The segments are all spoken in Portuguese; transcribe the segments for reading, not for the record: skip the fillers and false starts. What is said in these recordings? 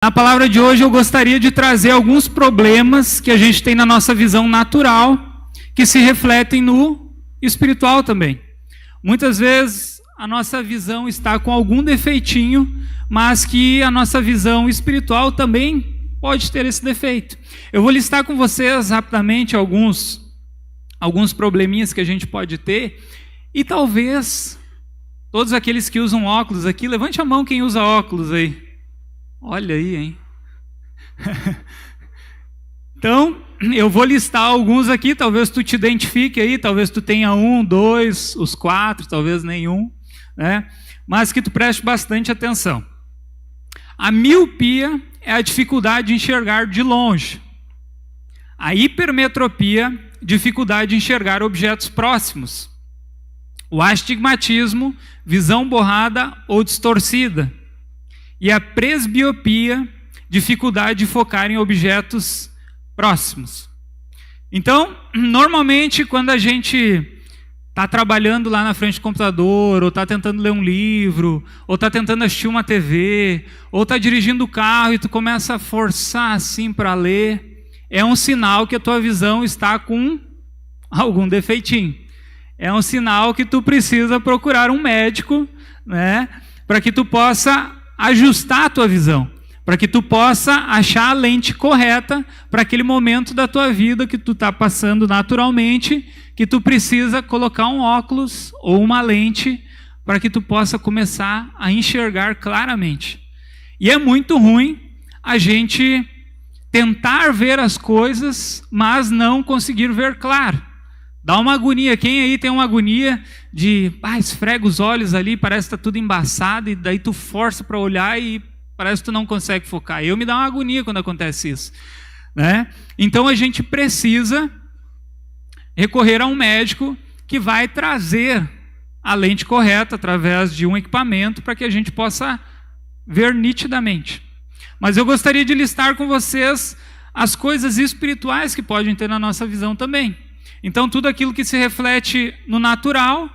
Na palavra de hoje eu gostaria de trazer alguns problemas que a gente tem na nossa visão natural, que se refletem no espiritual também. Muitas vezes a nossa visão está com algum defeitinho, mas que a nossa visão espiritual também pode ter esse defeito. Eu vou listar com vocês rapidamente alguns probleminhas que a gente pode ter, e talvez todos aqueles que usam óculos aqui, levante a mão quem usa óculos aí. Olha aí, hein? Então, eu vou listar alguns aqui, talvez tu te identifique aí, talvez tu tenha 1, 2, os 4, talvez nenhum, né? Mas que tu preste bastante atenção. A miopia é a dificuldade de enxergar de longe. A hipermetropia, dificuldade de enxergar objetos próximos. O astigmatismo, visão borrada ou distorcida. E a presbiopia, dificuldade de focar em objetos próximos. Então, normalmente, quando a gente está trabalhando lá na frente do computador, ou está tentando ler um livro, ou está tentando assistir uma TV, ou está dirigindo o carro e tu começa a forçar assim para ler, é um sinal que a tua visão está com algum defeitinho. É um sinal que tu precisa procurar um médico, né, para que tu possa ajustar a tua visão, para que tu possa achar a lente correta para aquele momento da tua vida que tu está passando naturalmente, que tu precisa colocar um óculos ou uma lente para que tu possa começar a enxergar claramente. E é muito ruim a gente tentar ver as coisas, mas não conseguir ver claro. Dá uma agonia. Quem aí tem uma agonia de esfrega os olhos ali, parece que está tudo embaçado, e daí tu força para olhar e parece que tu não consegue focar. Me dá uma agonia quando acontece isso, né? Então a gente precisa recorrer a um médico que vai trazer a lente correta através de um equipamento para que a gente possa ver nitidamente. Mas eu gostaria de listar com vocês as coisas espirituais que podem ter na nossa visão também. Então, tudo aquilo que se reflete no natural,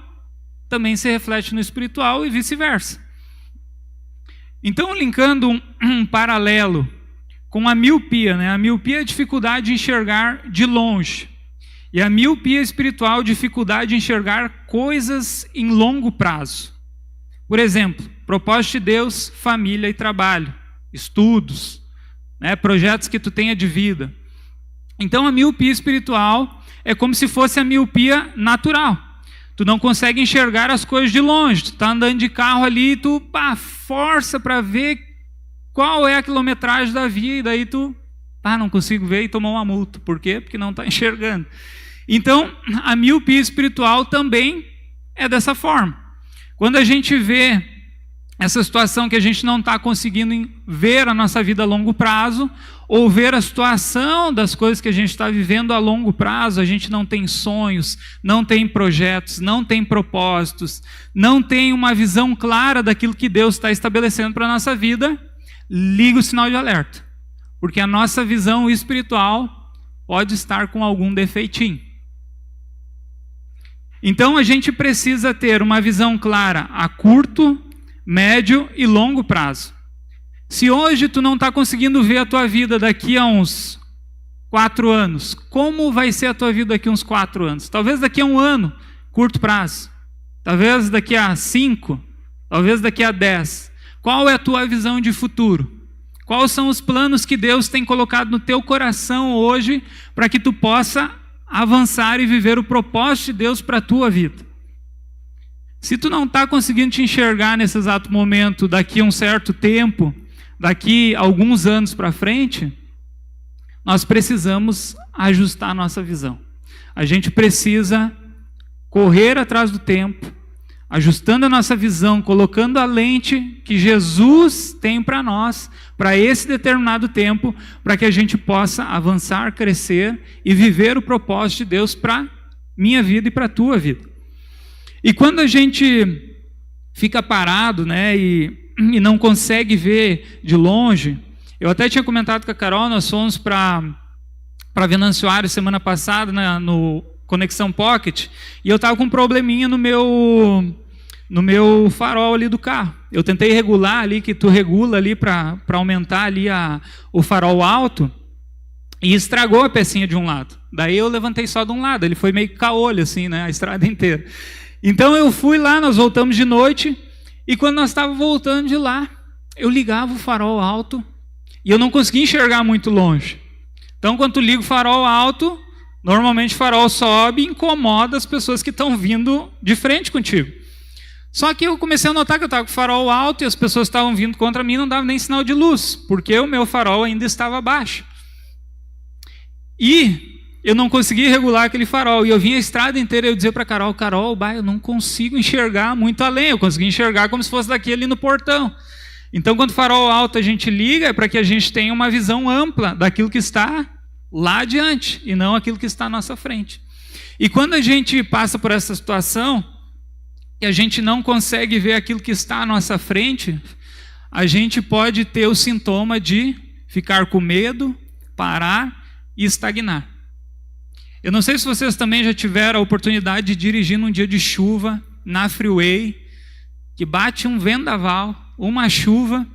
também se reflete no espiritual e vice-versa. Então, linkando um paralelo com a miopia, né? A miopia é a dificuldade de enxergar de longe. E a miopia espiritual, dificuldade de enxergar coisas em longo prazo. Por exemplo, propósito de Deus, família e trabalho, estudos, né? Projetos que tu tenha de vida. Então, a miopia espiritual é como se fosse a miopia natural. Tu não consegue enxergar as coisas de longe. Tu está andando de carro ali e tu força para ver qual é a quilometragem da via, e daí tu não consigo ver e tomou uma multa. Por quê? Porque não está enxergando. Então, a miopia espiritual também é dessa forma. Quando a gente vê essa situação que a gente não está conseguindo ver a nossa vida a longo prazo, ou ver a situação das coisas que a gente está vivendo a longo prazo, a gente não tem sonhos, não tem projetos, não tem propósitos, não tem uma visão clara daquilo que Deus está estabelecendo para a nossa vida, liga o sinal de alerta. Porque a nossa visão espiritual pode estar com algum defeitinho. Então a gente precisa ter uma visão clara a curto, médio e longo prazo. Se hoje tu não está conseguindo ver a tua vida daqui a uns 4 anos, como vai ser a tua vida daqui a uns 4 anos? Talvez daqui a um ano, curto prazo. Talvez daqui a 5, talvez daqui a 10. Qual é a tua visão de futuro? Quais são os planos que Deus tem colocado no teu coração hoje para que tu possa avançar e viver o propósito de Deus para a tua vida? Se tu não está conseguindo te enxergar nesse exato momento, daqui a um certo tempo, daqui a alguns anos para frente, nós precisamos ajustar a nossa visão. A gente precisa correr atrás do tempo, ajustando a nossa visão, colocando a lente que Jesus tem para nós, para esse determinado tempo, para que a gente possa avançar, crescer e viver o propósito de Deus para minha vida e para a tua vida. E quando a gente fica parado, né, e não consegue ver de longe, eu até tinha comentado com a Carol, nós fomos para Venançoário semana passada, né, no Conexão Pocket, e eu estava com um probleminha no meu no meu farol ali do carro. Eu tentei regular ali, que tu regula ali para aumentar ali o farol alto, e estragou a pecinha de um lado. Daí eu levantei só de um lado, ele foi meio que caolho assim, né, a estrada inteira. Então eu fui lá, nós voltamos de noite, e quando nós estávamos voltando de lá, eu ligava o farol alto, e eu não conseguia enxergar muito longe. Então quando tu liga o farol alto, normalmente o farol sobe e incomoda as pessoas que estão vindo de frente contigo. Só que eu comecei a notar que eu estava com o farol alto e as pessoas estavam vindo contra mim, não dava nem sinal de luz, porque o meu farol ainda estava baixo. E eu não conseguia regular aquele farol. E eu vinha a estrada inteira e eu dizia para Carol, eu não consigo enxergar muito além, eu consegui enxergar como se fosse daqui ali no portão. Então quando o farol alto a gente liga, é para que a gente tenha uma visão ampla daquilo que está lá adiante, e não aquilo que está à nossa frente. E quando a gente passa por essa situação, e a gente não consegue ver aquilo que está à nossa frente, a gente pode ter o sintoma de ficar com medo, parar e estagnar. Eu não sei se vocês também já tiveram a oportunidade de dirigir num dia de chuva, na freeway, que bate um vendaval, uma chuva,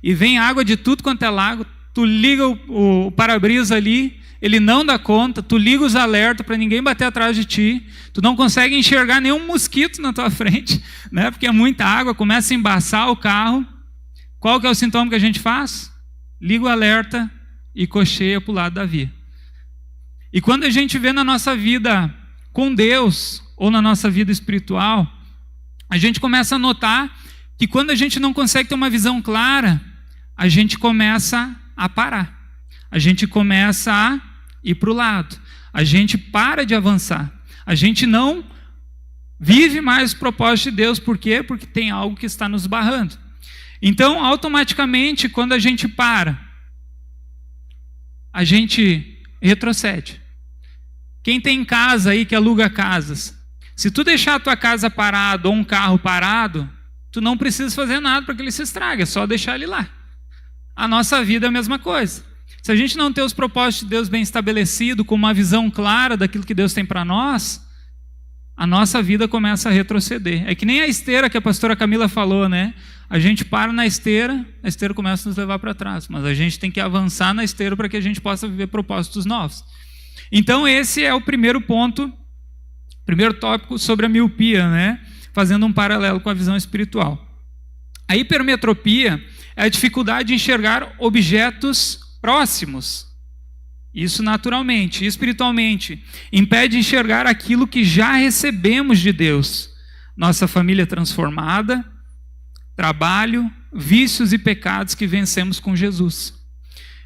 e vem água de tudo quanto é lago, tu liga o para-brisa ali, ele não dá conta, tu liga os alertas para ninguém bater atrás de ti, tu não consegue enxergar nenhum mosquito na tua frente, né? Porque é muita água, começa a embaçar o carro. Qual que é o sintoma que a gente faz? Liga o alerta e cocheia para o lado da via. E quando a gente vê na nossa vida com Deus, ou na nossa vida espiritual, a gente começa a notar que quando a gente não consegue ter uma visão clara, a gente começa a parar. A gente começa a ir para o lado. A gente para de avançar. A gente não vive mais o propósito de Deus. Por quê? Porque tem algo que está nos barrando. Então, automaticamente, quando a gente para, a gente retrocede. Quem tem casa aí que aluga casas, se tu deixar a tua casa parada ou um carro parado, tu não precisa fazer nada para que ele se estrague, é só deixar ele lá. A nossa vida é a mesma coisa. Se a gente não ter os propósitos de Deus bem estabelecidos, com uma visão clara daquilo que Deus tem para nós, a nossa vida começa a retroceder. É que nem a esteira que a pastora Camila falou, né? A gente para na esteira, a esteira começa a nos levar para trás, mas a gente tem que avançar na esteira para que a gente possa viver propósitos novos. Então esse é o primeiro ponto, primeiro tópico sobre a miopia, né? Fazendo um paralelo com a visão espiritual. A hipermetropia é a dificuldade de enxergar objetos próximos. Isso naturalmente. E espiritualmente, impede de enxergar aquilo que já recebemos de Deus. Nossa família transformada, trabalho, vícios e pecados que vencemos com Jesus.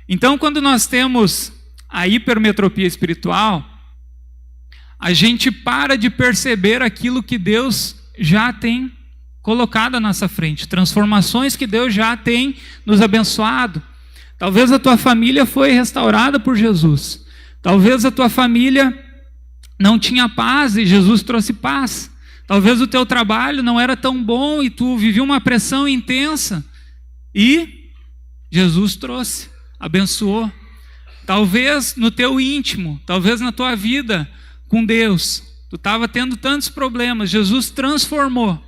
Então, quando nós temos a hipermetropia espiritual, a gente para de perceber aquilo que Deus já tem colocado à nossa frente, transformações que Deus já tem nos abençoado. Talvez a tua família foi restaurada por Jesus. Talvez a tua família não tinha paz e Jesus trouxe paz. Talvez o teu trabalho não era tão bom e tu vivia uma pressão intensa e Jesus trouxe, abençoou. Talvez no teu íntimo, talvez na tua vida com Deus, tu estava tendo tantos problemas, Jesus transformou.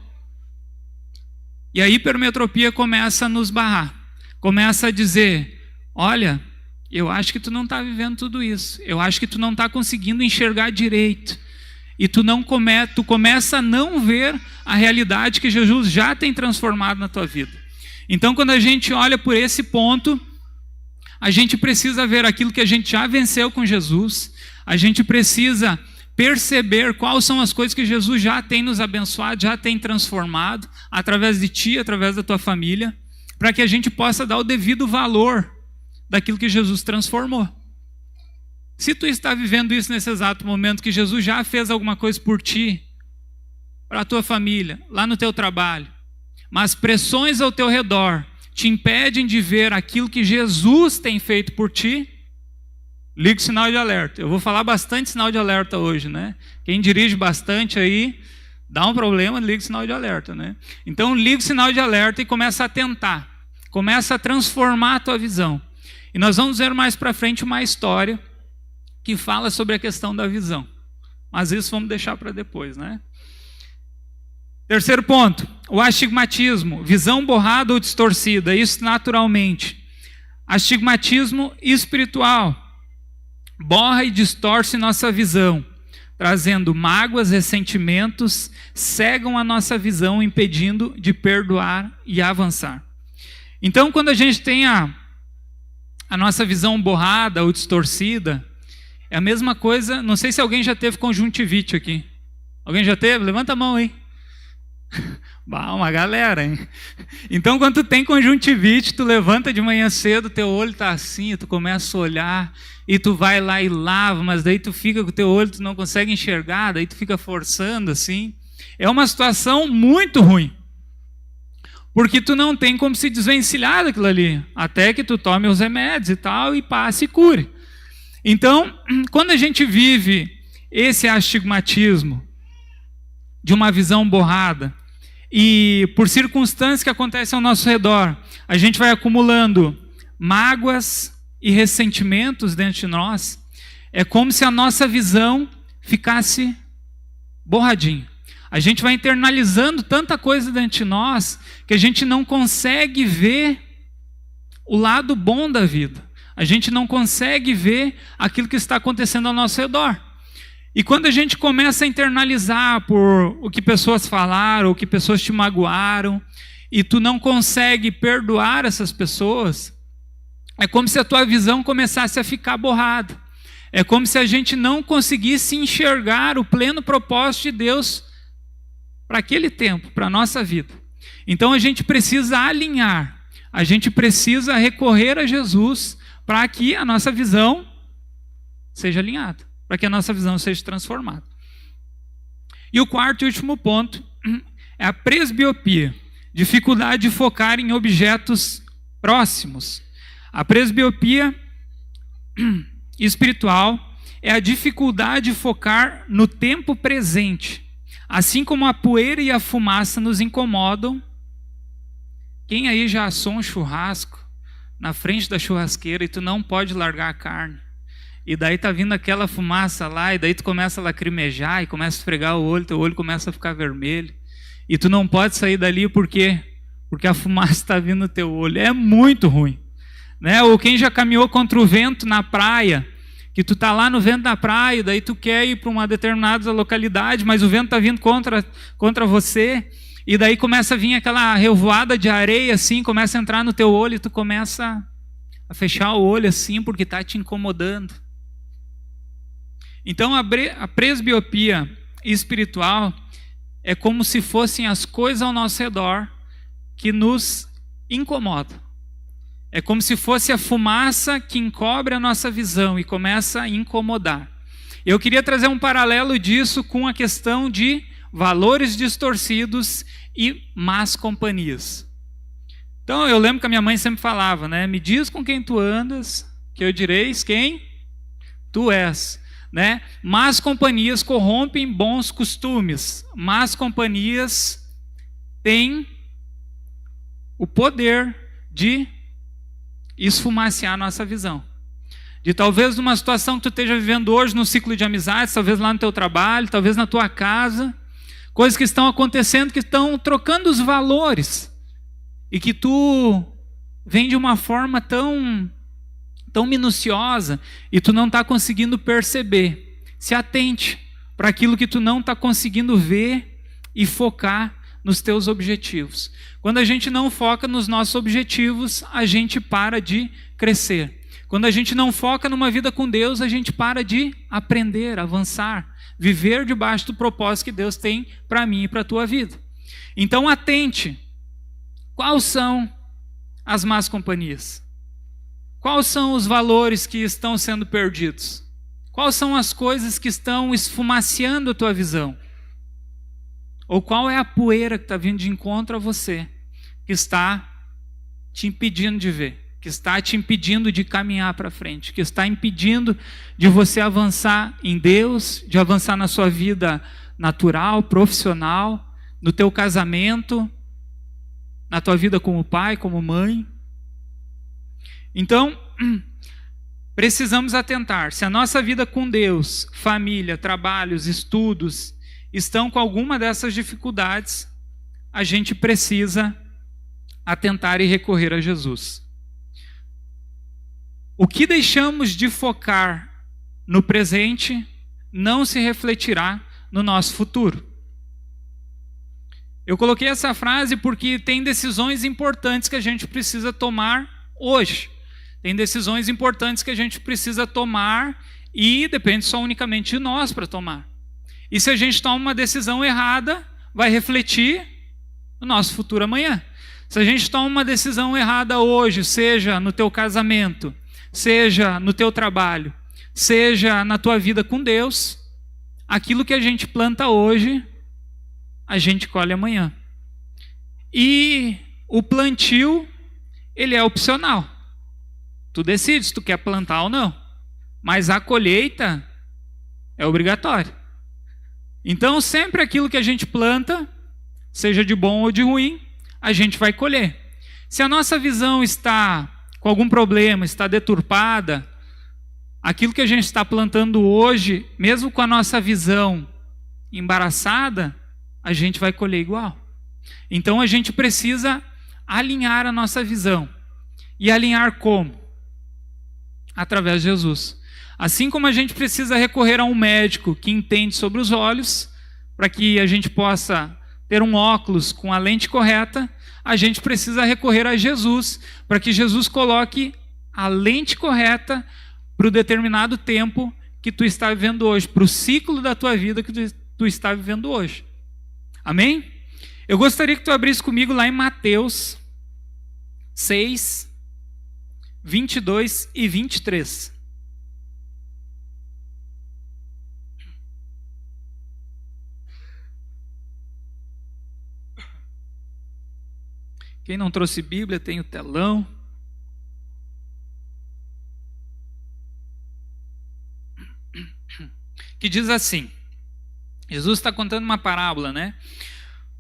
E a hipermetropia começa a nos barrar. Começa a dizer, olha, eu acho que tu não está vivendo tudo isso. Eu acho que tu não está conseguindo enxergar direito. E tu começa a não ver a realidade que Jesus já tem transformado na tua vida. Então, quando a gente olha por esse ponto, a gente precisa ver aquilo que a gente já venceu com Jesus. A gente precisa perceber quais são as coisas que Jesus já tem nos abençoado, já tem transformado, através de ti, através da tua família, para que a gente possa dar o devido valor daquilo que Jesus transformou. Se tu está vivendo isso nesse exato momento, que Jesus já fez alguma coisa por ti, para a tua família, lá no teu trabalho, mas pressões ao teu redor te impedem de ver aquilo que Jesus tem feito por ti, liga o sinal de alerta. Eu vou falar bastante sinal de alerta hoje, né? Quem dirige bastante aí, dá um problema, liga o sinal de alerta, né? Então liga o sinal de alerta e começa a tentar. Começa a transformar a tua visão. E nós vamos ver mais para frente uma história que fala sobre a questão da visão. Mas isso vamos deixar para depois, né? Terceiro ponto, o astigmatismo, visão borrada ou distorcida, isso naturalmente. Astigmatismo espiritual, borra e distorce nossa visão, trazendo mágoas, ressentimentos, cegam a nossa visão, impedindo de perdoar e avançar. Então, quando a gente tem a nossa visão borrada ou distorcida, é a mesma coisa, não sei se alguém já teve conjuntivite aqui. Alguém já teve? Levanta a mão aí. Bah, uma galera, hein? Então, quando tu tem conjuntivite, tu levanta de manhã cedo, teu olho tá assim, tu começa a olhar, e tu vai lá e lava, mas daí tu fica com o teu olho, tu não consegue enxergar, daí tu fica forçando assim. É uma situação muito ruim, porque tu não tem como se desvencilhar daquilo ali, até que tu tome os remédios e tal, e passe e cure. Então, quando a gente vive esse astigmatismo de uma visão borrada, e por circunstâncias que acontecem ao nosso redor, a gente vai acumulando mágoas e ressentimentos dentro de nós, é como se a nossa visão ficasse borradinha. A gente vai internalizando tanta coisa dentro de nós, que a gente não consegue ver o lado bom da vida. A gente não consegue ver aquilo que está acontecendo ao nosso redor. E quando a gente começa a internalizar por o que pessoas falaram, o que pessoas te magoaram, e tu não consegue perdoar essas pessoas, é como se a tua visão começasse a ficar borrada. É como se a gente não conseguisse enxergar o pleno propósito de Deus para aquele tempo, para a nossa vida. Então a gente precisa alinhar, a gente precisa recorrer a Jesus para que a nossa visão seja alinhada, para que a nossa visão seja transformada. E o quarto e último ponto é a presbiopia, dificuldade de focar em objetos próximos. A presbiopia espiritual é a dificuldade de focar no tempo presente, assim como a poeira e a fumaça nos incomodam. Quem aí já assou um churrasco na frente da churrasqueira e tu não pode largar a carne? E daí tá vindo aquela fumaça lá, e daí tu começa a lacrimejar e começa a esfregar o olho, teu olho começa a ficar vermelho. E tu não pode sair dali por quê? Porque a fumaça está vindo no teu olho. É muito ruim, né? Ou quem já caminhou contra o vento na praia, que tu tá lá no vento da praia, e daí tu quer ir para uma determinada localidade, mas o vento tá vindo contra você, e daí começa a vir aquela revoada de areia assim, começa a entrar no teu olho, e tu começa a fechar o olho assim, porque tá te incomodando. Então a presbiopia espiritual é como se fossem as coisas ao nosso redor que nos incomodam. É como se fosse a fumaça que encobre a nossa visão e começa a incomodar. Eu queria trazer um paralelo disso com a questão de valores distorcidos e más companhias. Então eu lembro que a minha mãe sempre falava, né? Me diz com quem tu andas, que eu direis quem tu és. Né? Más companhias corrompem bons costumes. Más companhias têm o poder de esfumaciar a nossa visão. De talvez numa situação que tu esteja vivendo hoje, no ciclo de amizades, talvez lá no teu trabalho, talvez na tua casa, coisas que estão acontecendo, que estão trocando os valores, e que tu vem de uma forma tão minuciosa, e tu não está conseguindo perceber. Se atente para aquilo que tu não está conseguindo ver e focar nos teus objetivos. Quando a gente não foca nos nossos objetivos, a gente para de crescer. Quando a gente não foca numa vida com Deus, a gente para de aprender, avançar, viver debaixo do propósito que Deus tem para mim e para a tua vida. Então atente, quais são as más companhias? Quais são os valores que estão sendo perdidos? Quais são as coisas que estão esfumaciando a tua visão? Ou qual é a poeira que está vindo de encontro a você, que está te impedindo de ver, que está te impedindo de caminhar para frente, que está impedindo de você avançar em Deus, de avançar na sua vida natural, profissional, no teu casamento, na tua vida como pai, como mãe? Então, precisamos atentar. Se a nossa vida com Deus, família, trabalhos, estudos, estão com alguma dessas dificuldades, a gente precisa atentar e recorrer a Jesus. O que deixamos de focar no presente não se refletirá no nosso futuro. Eu coloquei essa frase porque tem decisões importantes que a gente precisa tomar hoje. Tem decisões importantes que a gente precisa tomar e depende só unicamente de nós para tomar. E se a gente toma uma decisão errada, vai refletir no nosso futuro amanhã. Se a gente toma uma decisão errada hoje, seja no teu casamento, seja no teu trabalho, seja na tua vida com Deus, aquilo que a gente planta hoje, a gente colhe amanhã. E o plantio, ele é opcional. Tu decide se tu quer plantar ou não. Mas a colheita é obrigatória. Então, sempre aquilo que a gente planta, seja de bom ou de ruim, a gente vai colher. Se a nossa visão está com algum problema, está deturpada, aquilo que a gente está plantando hoje, mesmo com a nossa visão embaraçada, a gente vai colher igual. Então a gente precisa alinhar a nossa visão. E alinhar como? Através de Jesus. Assim como a gente precisa recorrer a um médico que entende sobre os olhos, para que a gente possa ter um óculos com a lente correta, a gente precisa recorrer a Jesus, para que Jesus coloque a lente correta para o determinado tempo que tu está vivendo hoje, para o ciclo da tua vida que tu está vivendo hoje. Amém? Eu gostaria que tu abrisse comigo lá em Mateus 6, 22 e 23. Quem não trouxe Bíblia tem o telão. Que diz assim, Jesus está contando uma parábola, né?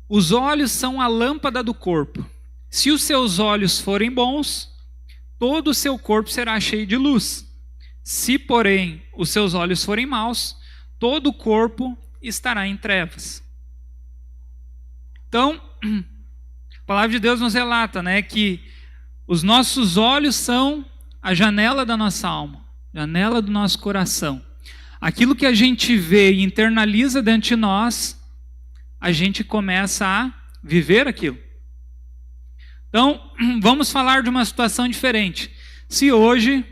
Os olhos são a lâmpada do corpo. Se os seus olhos forem bons, todo o seu corpo será cheio de luz. Se, porém, os seus olhos forem maus, todo o corpo estará em trevas. Então, a palavra de Deus nos relata, né, que os nossos olhos são a janela da nossa alma, janela do nosso coração. Aquilo que a gente vê e internaliza dentro de nós, a gente começa a viver aquilo. Então, vamos falar de uma situação diferente. Se hoje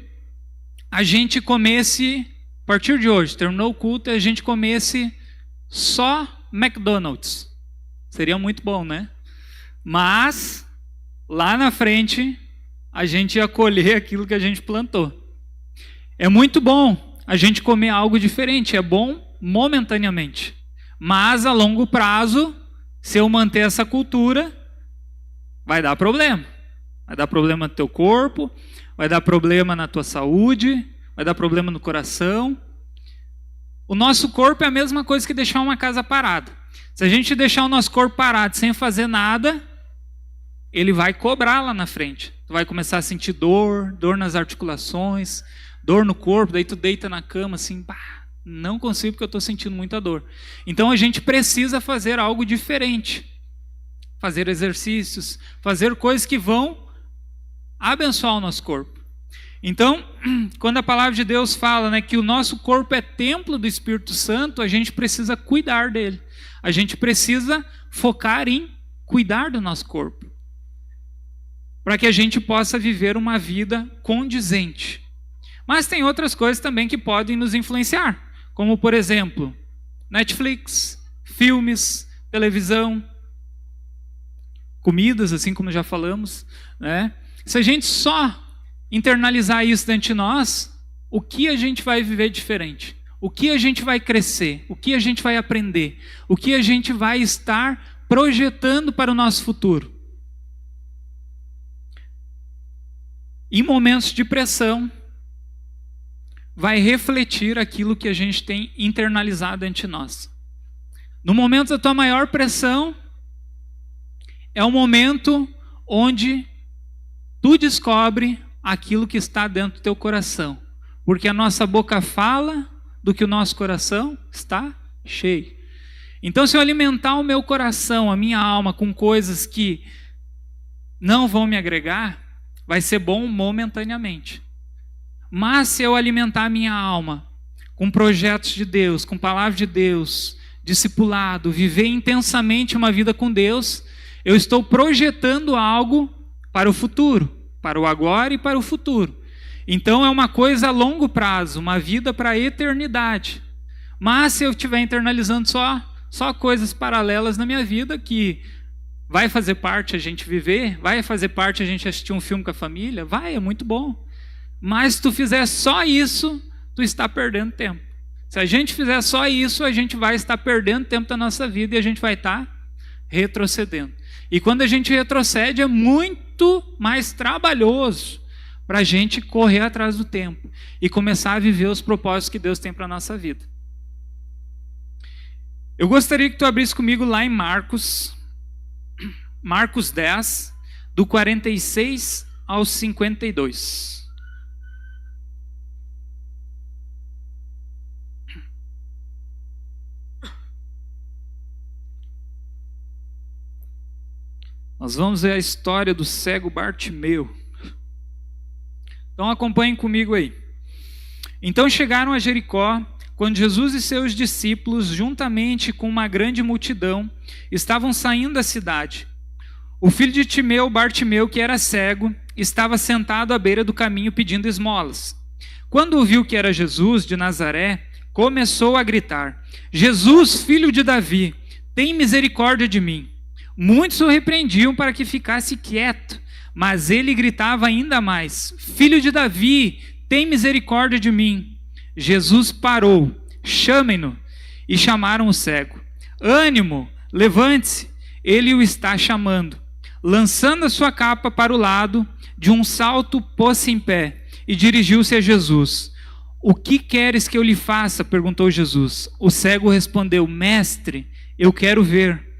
a gente comesse, a partir de hoje, terminou o culto, e a gente comesse só McDonald's. Seria muito bom, né? Mas, lá na frente, a gente ia colher aquilo que a gente plantou. É muito bom a gente comer algo diferente, é bom momentaneamente. Mas, a longo prazo, se eu manter essa cultura, vai dar problema. Vai dar problema no teu corpo, vai dar problema na tua saúde, vai dar problema no coração. O nosso corpo é a mesma coisa que deixar uma casa parada. Se a gente deixar o nosso corpo parado sem fazer nada, ele vai cobrar lá na frente. Tu vai começar a sentir dor, dor nas articulações, dor no corpo, daí tu deita na cama assim, não consigo porque eu estou sentindo muita dor. Então a gente precisa fazer algo diferente. Fazer exercícios, fazer coisas que vão abençoar o nosso corpo. Então, quando a palavra de Deus fala, né, que o nosso corpo é templo do Espírito Santo, a gente precisa cuidar dele. A gente precisa focar em cuidar do nosso corpo, para que a gente possa viver uma vida condizente. Mas tem outras coisas também que podem nos influenciar, como, por exemplo, Netflix, filmes, televisão, comidas, assim como já falamos, né? Se a gente só internalizar isso dentro de nós, o que a gente vai viver diferente? O que a gente vai crescer? O que a gente vai aprender? O que a gente vai estar projetando para o nosso futuro? Em momentos de pressão, vai refletir aquilo que a gente tem internalizado dentro de nós. No momento da tua maior pressão, é o momento onde tu descobre aquilo que está dentro do teu coração. Porque a nossa boca fala do que o nosso coração está cheio. Então, se eu alimentar o meu coração, a minha alma, com coisas que não vão me agregar, vai ser bom momentaneamente. Mas se eu alimentar a minha alma com projetos de Deus, com palavra de Deus, discipulado, viver intensamente uma vida com Deus, eu estou projetando algo para o futuro, para o agora e para o futuro. Então é uma coisa a longo prazo, uma vida para a eternidade. Mas se eu estiver internalizando só coisas paralelas na minha vida, que vai fazer parte a gente viver, vai fazer parte a gente assistir um filme com a família, vai, é muito bom. Mas se tu fizer só isso, tu está perdendo tempo. Se a gente fizer só isso, a gente vai estar perdendo tempo da nossa vida e a gente vai estar retrocedendo. E quando a gente retrocede, é muito mais trabalhoso para a gente correr atrás do tempo e começar a viver os propósitos que Deus tem para a nossa vida. Eu gostaria que tu abrisse comigo lá em Marcos 10, do 46 ao 52. Nós vamos ver a história do cego Bartimeu. Então acompanhem comigo aí. Então chegaram a Jericó, quando Jesus e seus discípulos, juntamente com uma grande multidão, estavam saindo da cidade. O filho de Timeu, Bartimeu, que era cego, estava sentado à beira do caminho pedindo esmolas. Quando ouviu que era Jesus de Nazaré, começou a gritar: Jesus, filho de Davi, tem misericórdia de mim. Muitos o repreendiam para que ficasse quieto, mas ele gritava ainda mais: Filho de Davi, tem misericórdia de mim. Jesus parou: chamem-no. E chamaram o cego. Ânimo, levante-se, ele o está chamando. Lançando a sua capa para o lado, de um salto pôs-se em pé e dirigiu-se a Jesus. O que queres que eu lhe faça? Perguntou Jesus. O cego respondeu: Mestre, eu quero ver.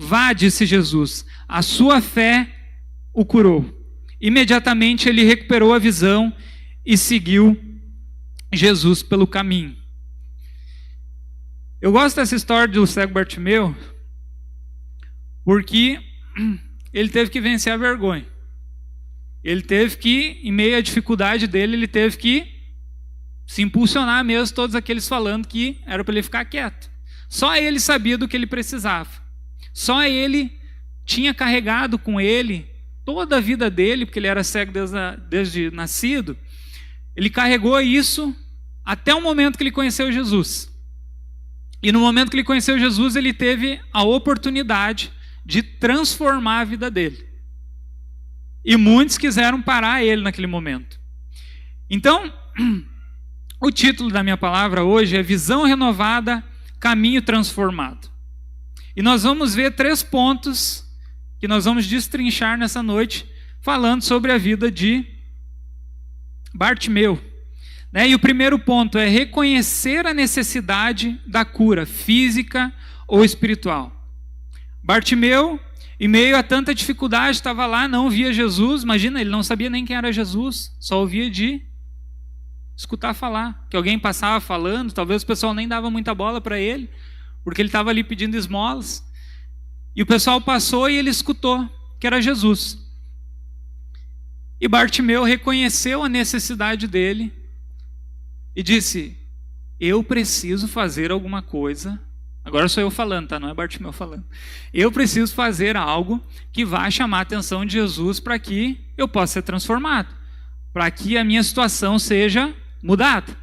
Vá, disse Jesus, a sua fé o curou. Imediatamente ele recuperou a visão e seguiu Jesus pelo caminho. Eu gosto dessa história do cego Bartimeu porque ele teve que vencer a vergonha. Ele teve que, em meio à dificuldade dele, ele teve que se impulsionar mesmo, todos aqueles falando que era para ele ficar quieto. Só ele sabia do que ele precisava. Só ele tinha carregado com ele toda a vida dele, porque ele era cego desde nascido. Ele carregou isso até o momento que ele conheceu Jesus. E no momento que ele conheceu Jesus, ele teve a oportunidade de transformar a vida dele. E muitos quiseram parar ele naquele momento. Então, o título da minha palavra hoje é Visão Renovada, Caminho Transformado. E nós vamos ver 3 pontos que nós vamos destrinchar nessa noite, falando sobre a vida de Bartimeu. E o primeiro ponto é reconhecer a necessidade da cura física ou espiritual. Bartimeu, em meio a tanta dificuldade, estava lá, não via Jesus. Imagina, ele não sabia nem quem era Jesus, só ouvia de escutar falar, que alguém passava falando, talvez o pessoal nem dava muita bola para ele, porque ele estava ali pedindo esmolas. E o pessoal passou e ele escutou que era Jesus. E Bartimeu reconheceu a necessidade dele e disse: eu preciso fazer alguma coisa. Agora sou eu falando, tá? Não é Bartimeu falando. Eu preciso fazer algo que vá chamar a atenção de Jesus para que eu possa ser transformado, para que a minha situação seja mudada.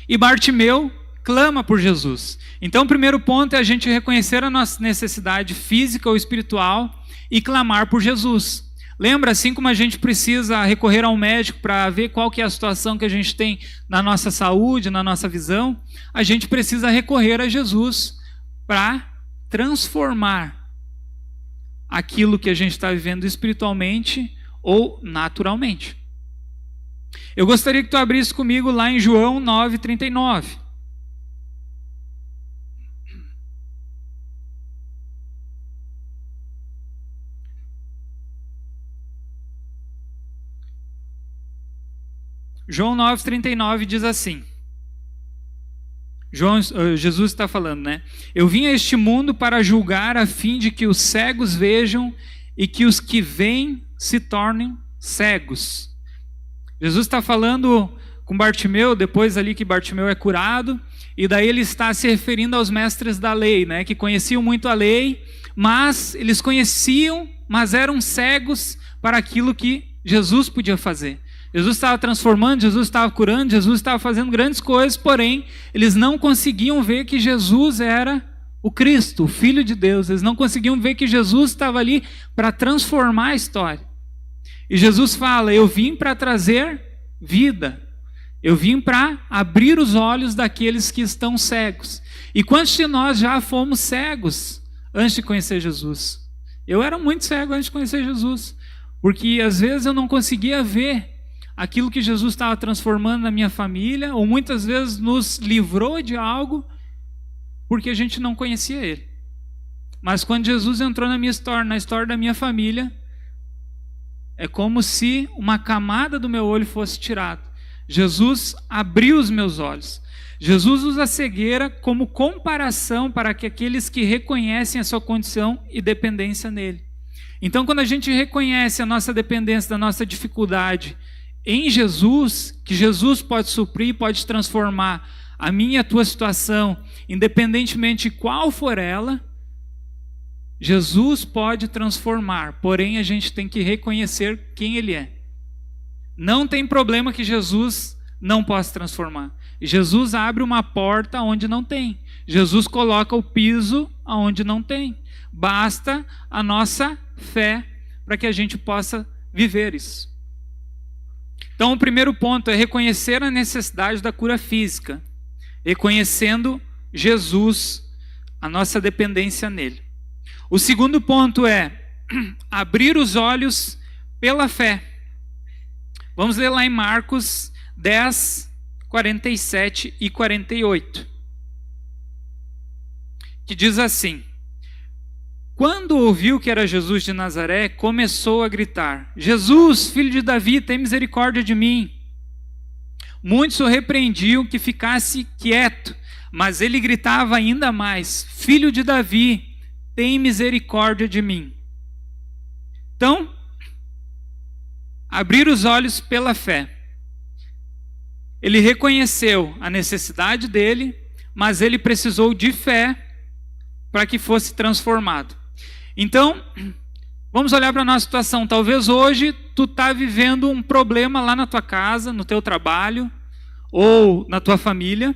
E Bartimeu clama por Jesus. Então o primeiro ponto é a gente reconhecer a nossa necessidade física ou espiritual e clamar por Jesus. Lembra, assim como a gente precisa recorrer ao médico para ver qual que é a situação que a gente tem na nossa saúde, na nossa visão, a gente precisa recorrer a Jesus para transformar aquilo que a gente está vivendo espiritualmente ou naturalmente. Eu gostaria que tu abrisse comigo lá em João 9:39. João 9:39 diz assim: Jesus está falando, né? Eu vim a este mundo para julgar, a fim de que os cegos vejam e que os que veem se tornem cegos. Jesus está falando com Bartimeu, depois ali que Bartimeu é curado, e daí ele está se referindo aos mestres da lei, né? Que conheciam muito a lei, mas eles conheciam, mas eram cegos para aquilo que Jesus podia fazer. Jesus estava transformando, Jesus estava curando, Jesus estava fazendo grandes coisas, porém, eles não conseguiam ver que Jesus era o Cristo, o Filho de Deus. Eles não conseguiam ver que Jesus estava ali para transformar a história. E Jesus fala, eu vim para trazer vida. Eu vim para abrir os olhos daqueles que estão cegos. E quantos de nós já fomos cegos antes de conhecer Jesus? Eu era muito cego antes de conhecer Jesus, porque às vezes eu não conseguia ver aquilo que Jesus estava transformando na minha família, ou muitas vezes nos livrou de algo porque a gente não conhecia Ele. Mas quando Jesus entrou na minha história, na história da minha família, é como se uma camada do meu olho fosse tirada. Jesus abriu os meus olhos. Jesus usa a cegueira como comparação para que aqueles que reconhecem a sua condição e dependência nele. Então, quando a gente reconhece a nossa dependência, da nossa dificuldade em Jesus, que Jesus pode suprir, pode transformar a minha e a tua situação, independentemente de qual for ela, Jesus pode transformar, porém a gente tem que reconhecer quem Ele é. Não tem problema que Jesus não possa transformar. Jesus abre uma porta onde não tem. Jesus coloca o piso onde não tem. Basta a nossa fé para que a gente possa viver isso. Então, o primeiro ponto é reconhecer a necessidade da cura física, reconhecendo Jesus, a nossa dependência nele. O segundo ponto é abrir os olhos pela fé. Vamos ler lá em Marcos 10, 47 e 48, que diz assim: quando ouviu que era Jesus de Nazaré, começou a gritar: Jesus, filho de Davi, tem misericórdia de mim. Muitos o repreendiam que ficasse quieto, mas ele gritava ainda mais: filho de Davi, tem misericórdia de mim. Então, abrir os olhos pela fé. Ele reconheceu a necessidade dele, mas ele precisou de fé para que fosse transformado. Então, vamos olhar para a nossa situação. Talvez hoje tu está vivendo um problema lá na tua casa, no teu trabalho, ou na tua família,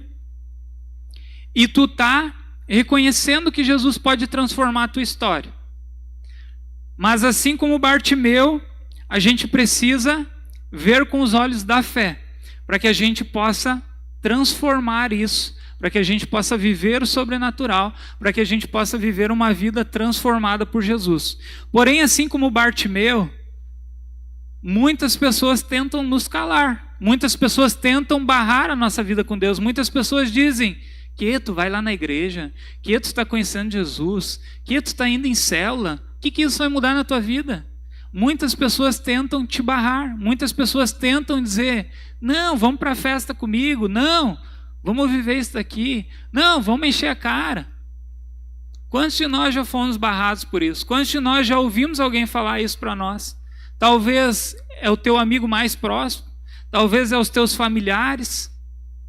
e tu está reconhecendo que Jesus pode transformar a tua história. Mas assim como Bartimeu, a gente precisa ver com os olhos da fé, para que a gente possa transformar isso, para que a gente possa viver o sobrenatural, para que a gente possa viver uma vida transformada por Jesus. Porém, assim como Bartimeu, muitas pessoas tentam nos calar, muitas pessoas tentam barrar a nossa vida com Deus, muitas pessoas dizem: que tu vai lá na igreja, que tu está conhecendo Jesus, que tu está indo em célula, o que isso vai mudar na tua vida? Muitas pessoas tentam te barrar, muitas pessoas tentam dizer: não, vamos para a festa comigo, não, vamos viver isso daqui, não, vamos encher a cara. Quantos de nós já fomos barrados por isso? Quantos de nós já ouvimos alguém falar isso para nós? Talvez é o teu amigo mais próximo, talvez é os teus familiares,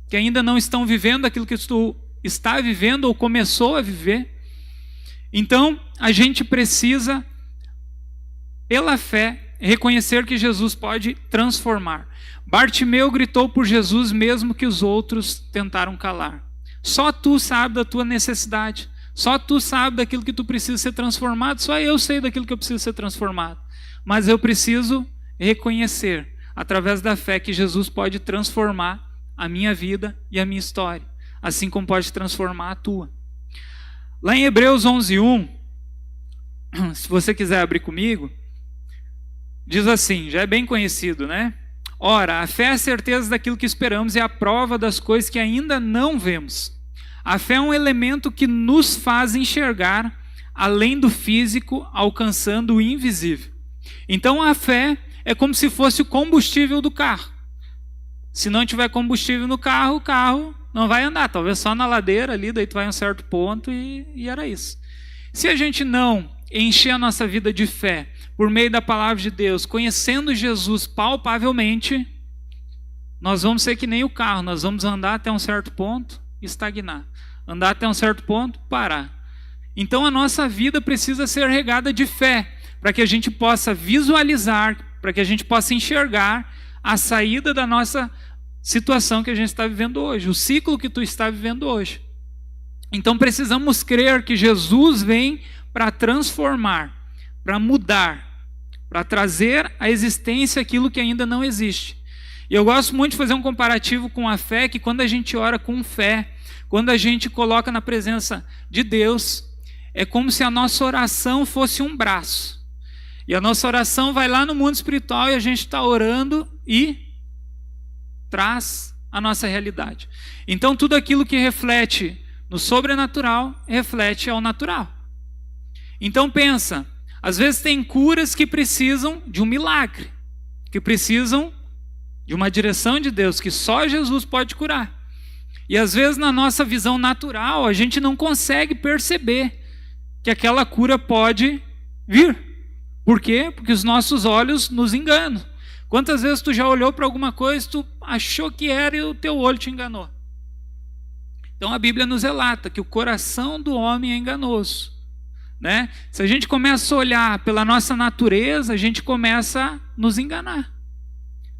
que ainda não estão vivendo aquilo que tu está vivendo ou começou a viver. Então, a gente precisa, pela fé, reconhecer que Jesus pode transformar. Bartimeu gritou por Jesus mesmo que os outros tentaram calar. Só tu sabe da tua necessidade. Só tu sabe daquilo que tu precisa ser transformado. Só eu sei daquilo que eu preciso ser transformado. Mas eu preciso reconhecer, através da fé, que Jesus pode transformar a minha vida e a minha história, assim como pode transformar a tua. Lá em Hebreus 11:1, se você quiser abrir comigo, diz assim, já é bem conhecido, né? Ora, a fé é a certeza daquilo que esperamos e a prova das coisas que ainda não vemos. A fé é um elemento que nos faz enxergar além do físico, alcançando o invisível. Então a fé é como se fosse o combustível do carro. Se não tiver combustível no carro, o carro não vai andar, talvez só na ladeira ali, daí tu vai a um certo ponto e era isso. Se a gente não encher a nossa vida de fé por meio da palavra de Deus, conhecendo Jesus palpavelmente, nós vamos ser que nem o carro, nós vamos andar até um certo ponto e estagnar. Andar até um certo ponto, parar. Então a nossa vida precisa ser regada de fé, para que a gente possa visualizar, para que a gente possa enxergar a saída da nossa situação que a gente está vivendo hoje, o ciclo que tu está vivendo hoje. Então precisamos crer que Jesus vem para transformar, para mudar, para trazer à existência aquilo que ainda não existe. E eu gosto muito de fazer um comparativo com a fé, que quando a gente ora com fé, quando a gente coloca na presença de Deus, é como se a nossa oração fosse um braço. E a nossa oração vai lá no mundo espiritual e a gente está orando e traz a nossa realidade. Então tudo aquilo que reflete no sobrenatural, reflete ao natural. Então pensa, às vezes tem curas que precisam de um milagre, que precisam de uma direção de Deus, que só Jesus pode curar. E às vezes na nossa visão natural, a gente não consegue perceber que aquela cura pode vir. Por quê? Porque os nossos olhos nos enganam. Quantas vezes tu já olhou para alguma coisa, tu achou que era e o teu olho te enganou? Então a Bíblia nos relata que o coração do homem é enganoso, né? Se a gente começa a olhar pela nossa natureza, a gente começa a nos enganar.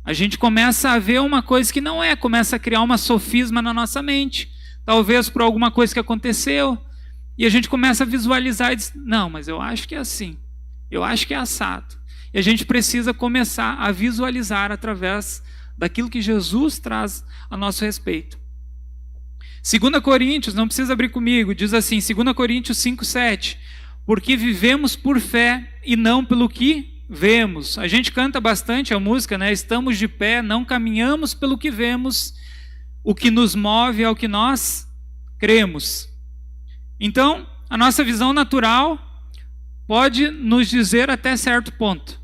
A gente começa a ver uma coisa que não é, começa a criar uma sofisma na nossa mente, talvez por alguma coisa que aconteceu, e a gente começa a visualizar e diz, não, mas eu acho que é assim, eu acho que é assado. E a gente precisa começar a visualizar através daquilo que Jesus traz a nosso respeito. 2 Coríntios, não precisa abrir comigo, diz assim, 2 Coríntios 5:7, porque vivemos por fé e não pelo que vemos. A gente canta bastante a música, né? Estamos de pé, não caminhamos pelo que vemos, o que nos move é o que nós cremos. Então, a nossa visão natural pode nos dizer até certo ponto,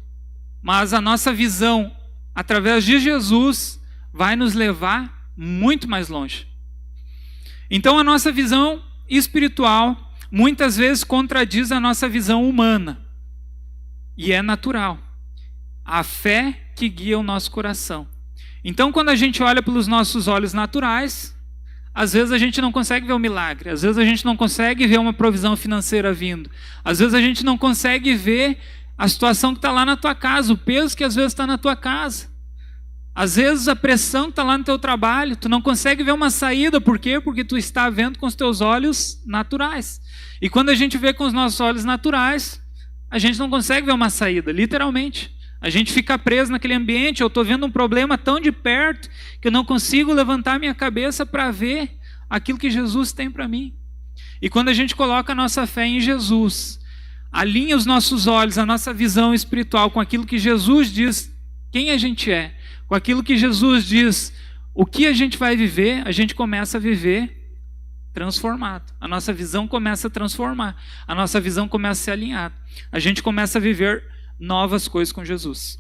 mas a nossa visão através de Jesus vai nos levar muito mais longe. Então a nossa visão espiritual muitas vezes contradiz a nossa visão humana, e é natural. A fé que guia o nosso coração. Então quando a gente olha pelos nossos olhos naturais, às vezes a gente não consegue ver o milagre, às vezes a gente não consegue ver uma provisão financeira vindo, às vezes a gente não consegue ver a situação que está lá na tua casa, o peso que às vezes está na tua casa, às vezes a pressão que está lá no teu trabalho, tu não consegue ver uma saída, por quê? Porque tu está vendo com os teus olhos naturais, e quando a gente vê com os nossos olhos naturais, a gente não consegue ver uma saída, literalmente. A gente fica preso naquele ambiente, eu estou vendo um problema tão de perto que eu não consigo levantar minha cabeça para ver aquilo que Jesus tem para mim. E quando a gente coloca a nossa fé em Jesus, alinha os nossos olhos, a nossa visão espiritual com aquilo que Jesus diz quem a gente é, com aquilo que Jesus diz o que a gente vai viver, a gente começa a viver transformado. A nossa visão começa a transformar, a nossa visão começa a ser alinhada. A gente começa a viver novas coisas com Jesus.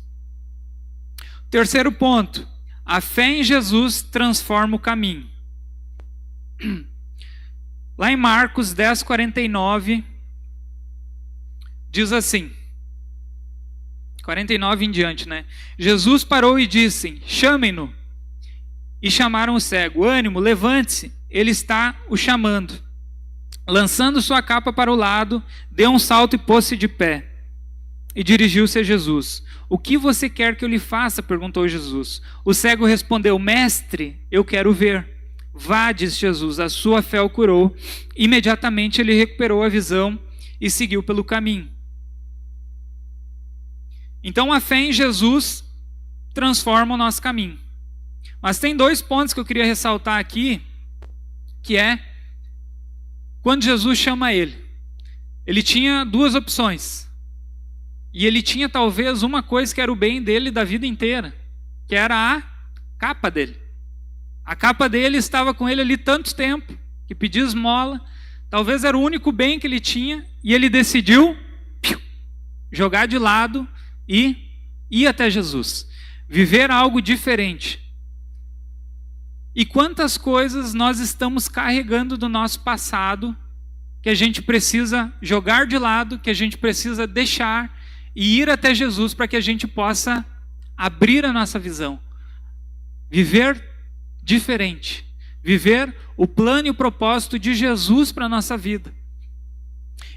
Terceiro ponto, a fé em Jesus transforma o caminho. Lá em Marcos 10:49, diz assim, 49 em diante, né? Jesus parou e disse, chamem-no. E chamaram o cego, ânimo, levante-se, ele está o chamando. Lançando sua capa para o lado, deu um salto e pôs-se de pé. E dirigiu-se a Jesus. O que você quer que eu lhe faça? Perguntou Jesus. O cego respondeu, mestre, eu quero ver. Vá, disse Jesus, a sua fé o curou. Imediatamente ele recuperou a visão e seguiu pelo caminho. Então a fé em Jesus transforma o nosso caminho. Mas tem dois pontos que eu queria ressaltar aqui, que é quando Jesus chama ele. Ele tinha duas opções. E ele tinha talvez uma coisa que era o bem dele da vida inteira, que era a capa dele. A capa dele estava com ele ali tanto tempo, que pedia esmola, talvez era o único bem que ele tinha, e ele decidiu jogar de lado e ir até Jesus. Viver algo diferente. E quantas coisas nós estamos carregando do nosso passado que a gente precisa jogar de lado, que a gente precisa deixar e ir até Jesus para que a gente possa abrir a nossa visão, viver diferente, viver o plano e o propósito de Jesus para a nossa vida.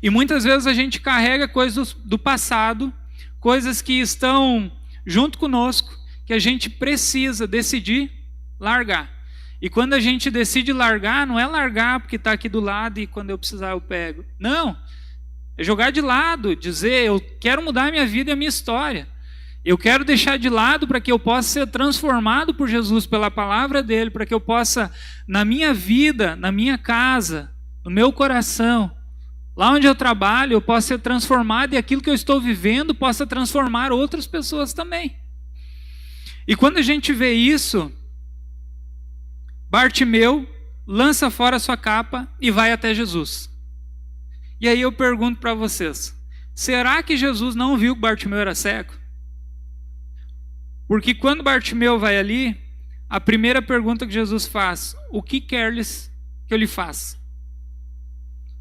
E muitas vezes a gente carrega coisas do passado, coisas que estão junto conosco, que a gente precisa decidir largar. E quando a gente decide largar, não é largar porque está aqui do lado e quando eu precisar eu pego. Não, é jogar de lado, dizer, eu quero mudar a minha vida e a minha história. Eu quero deixar de lado para que eu possa ser transformado por Jesus, pela palavra dele, para que eu possa, na minha vida, na minha casa, no meu coração, lá onde eu trabalho, eu possa ser transformado e aquilo que eu estou vivendo possa transformar outras pessoas também. E quando a gente vê isso, Bartimeu lança fora a sua capa e vai até Jesus. E aí eu pergunto para vocês, será que Jesus não viu que Bartimeu era cego? Porque quando Bartimeu vai ali, a primeira pergunta que Jesus faz, o que queres que eu lhe faça?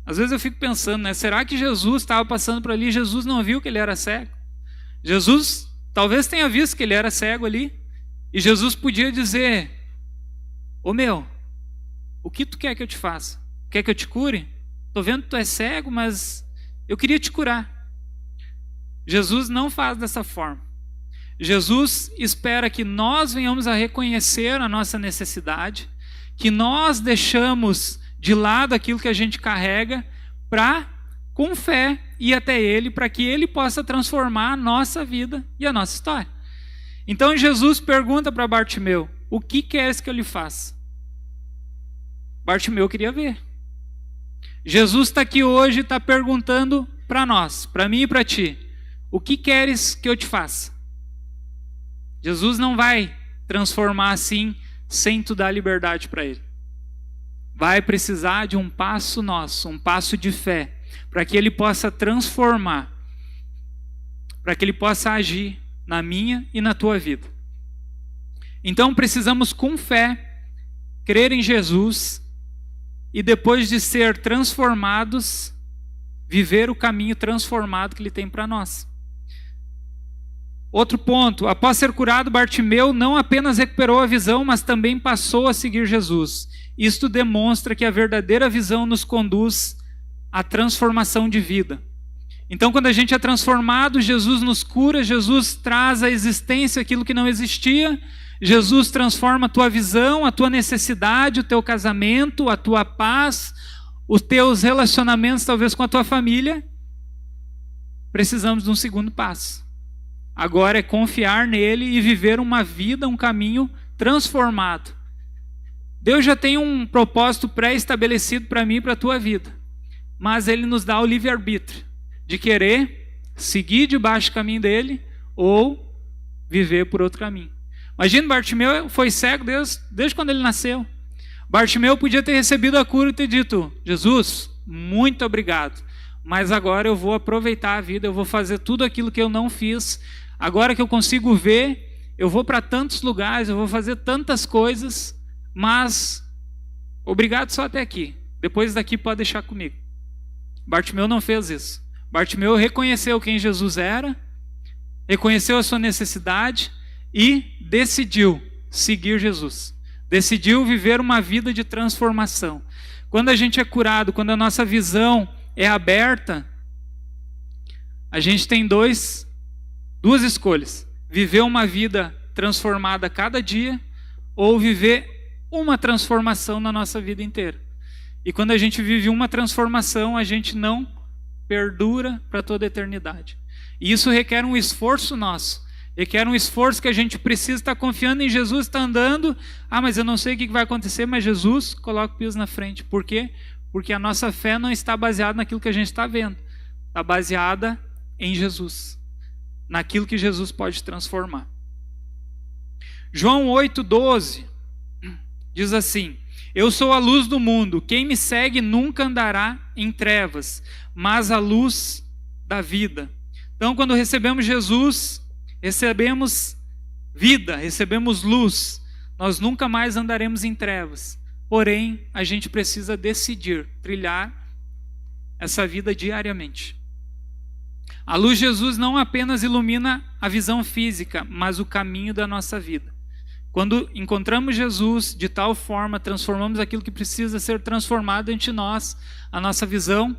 Às vezes eu fico pensando, né? Será que Jesus estava passando por ali e Jesus não viu que ele era cego? Jesus talvez tenha visto que ele era cego ali. E Jesus podia dizer, ô meu, o que tu quer que eu te faça? Quer que eu te cure? Estou vendo que tu é cego, mas eu queria te curar. Jesus não faz dessa forma. Jesus espera que nós venhamos a reconhecer a nossa necessidade, que nós deixamos de lado aquilo que a gente carrega para, com fé, ir até Ele, para que Ele possa transformar a nossa vida e a nossa história. Então Jesus pergunta para Bartimeu, o que queres que eu lhe faça? Bartimeu queria ver. Jesus está aqui hoje e está perguntando para nós, para mim e para ti, o que queres que eu te faça? Jesus não vai transformar assim sem tu dar liberdade para Ele. Vai precisar de um passo nosso, um passo de fé, para que Ele possa transformar, para que Ele possa agir na minha e na tua vida. Então precisamos com fé crer em Jesus e depois de ser transformados, viver o caminho transformado que Ele tem para nós. Outro ponto, após ser curado, Bartimeu não apenas recuperou a visão, mas também passou a seguir Jesus. Isto demonstra que a verdadeira visão nos conduz à transformação de vida. Então, quando a gente é transformado, Jesus nos cura, Jesus traz à existência aquilo que não existia, Jesus transforma a tua visão, a tua necessidade, o teu casamento, a tua paz, os teus relacionamentos, talvez com a tua família. Precisamos de um segundo passo. Agora é confiar nele e viver uma vida, um caminho transformado. Deus já tem um propósito pré-estabelecido para mim e para a tua vida. Mas Ele nos dá o livre-arbítrio de querer seguir debaixo do caminho dele ou viver por outro caminho. Imagina, Bartimeu foi cego desde quando ele nasceu. Bartimeu podia ter recebido a cura e ter dito, Jesus, muito obrigado. Mas agora eu vou aproveitar a vida, eu vou fazer tudo aquilo que eu não fiz. Agora que eu consigo ver, eu vou para tantos lugares, eu vou fazer tantas coisas, mas obrigado só até aqui. Depois daqui pode deixar comigo. Bartimeu não fez isso. Bartimeu reconheceu quem Jesus era, reconheceu a sua necessidade e decidiu seguir Jesus. Decidiu viver uma vida de transformação. Quando a gente é curado, quando a nossa visão é aberta, a gente tem duas escolhas: viver uma vida transformada cada dia ou viver uma transformação na nossa vida inteira. E quando a gente vive uma transformação, a gente não perdura para toda a eternidade. E isso requer um esforço nosso, requer um esforço que a gente precisa estar confiando em Jesus, está andando, mas eu não sei o que vai acontecer, mas Jesus coloca o piso na frente. Por quê? Porque a nossa fé não está baseada naquilo que a gente está vendo, está baseada em Jesus, naquilo que Jesus pode transformar. João 8,12 diz assim: eu sou a luz do mundo, quem me segue nunca andará em trevas, mas a luz da vida. Então, quando recebemos Jesus, recebemos vida, recebemos luz. nós nunca mais andaremos em trevas. Porém, a gente precisa decidir trilhar essa vida diariamente. A luz de Jesus não apenas ilumina a visão física, mas o caminho da nossa vida. Quando encontramos Jesus de tal forma, transformamos aquilo que precisa ser transformado em nós, a nossa visão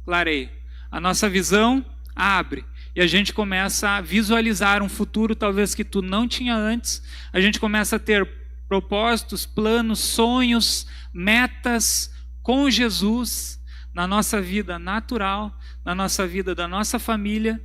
clareia, a nossa visão abre, e a gente começa a visualizar um futuro talvez que tu não tinha antes, a gente começa a ter propósitos, planos, sonhos, metas com Jesus na nossa vida natural, na nossa vida da nossa família.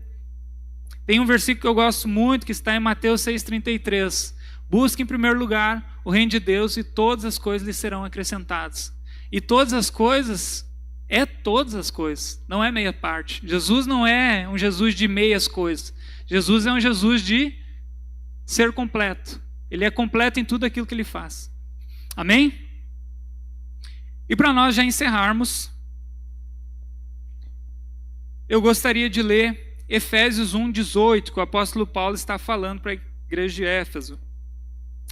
Tem um versículo que eu gosto muito, que está em Mateus 6,33. Busque em primeiro lugar o reino de Deus e todas as coisas lhe serão acrescentadas. E todas as coisas é todas as coisas, não é meia parte. Jesus não é um Jesus de meias coisas. Jesus é um Jesus de ser completo. Ele é completo em tudo aquilo que ele faz. Amém? E para nós já encerrarmos, eu gostaria de ler Efésios 1,18, que o apóstolo Paulo está falando para a igreja de Éfeso.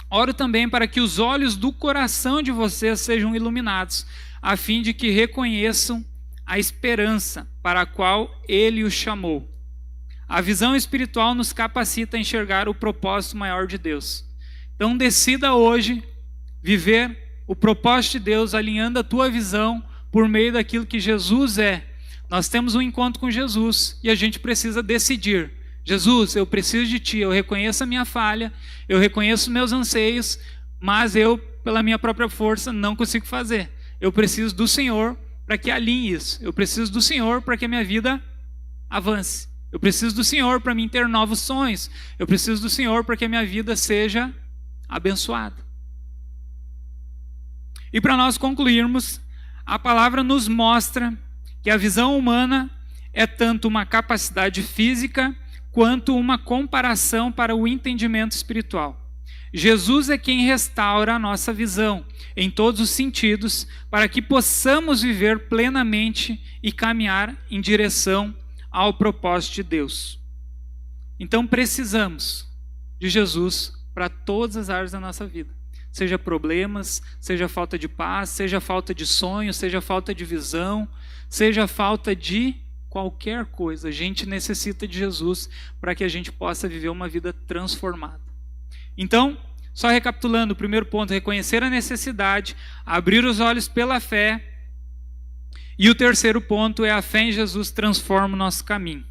Oro também para que os olhos do coração de vocês sejam iluminados, a fim de que reconheçam a esperança para a qual ele os chamou. A visão espiritual nos capacita a enxergar o propósito maior de Deus. Então decida hoje viver o propósito de Deus, alinhando a tua visão por meio daquilo que Jesus é. Nós temos um encontro com Jesus e a gente precisa decidir. Jesus, eu preciso de ti, eu reconheço a minha falha, eu reconheço meus anseios, mas eu, pela minha própria força, não consigo fazer. Eu preciso do Senhor para que alinhe isso. Eu preciso do Senhor para que a minha vida avance. Eu preciso do Senhor para mim ter novos sonhos. Eu preciso do Senhor para que a minha vida seja abençoada. E para nós concluirmos, a palavra nos mostra que a visão humana é tanto uma capacidade física quanto uma comparação para o entendimento espiritual. Jesus é quem restaura a nossa visão em todos os sentidos para que possamos viver plenamente e caminhar em direção ao propósito de Deus. Então precisamos de Jesus para todas as áreas da nossa vida. Seja problemas, seja falta de paz, seja falta de sonho, seja falta de visão, seja falta de qualquer coisa. A gente necessita de Jesus para que a gente possa viver uma vida transformada. Então, só recapitulando, o primeiro ponto, reconhecer a necessidade, abrir os olhos pela fé. E o terceiro ponto é a fé em Jesus transforma o nosso caminho.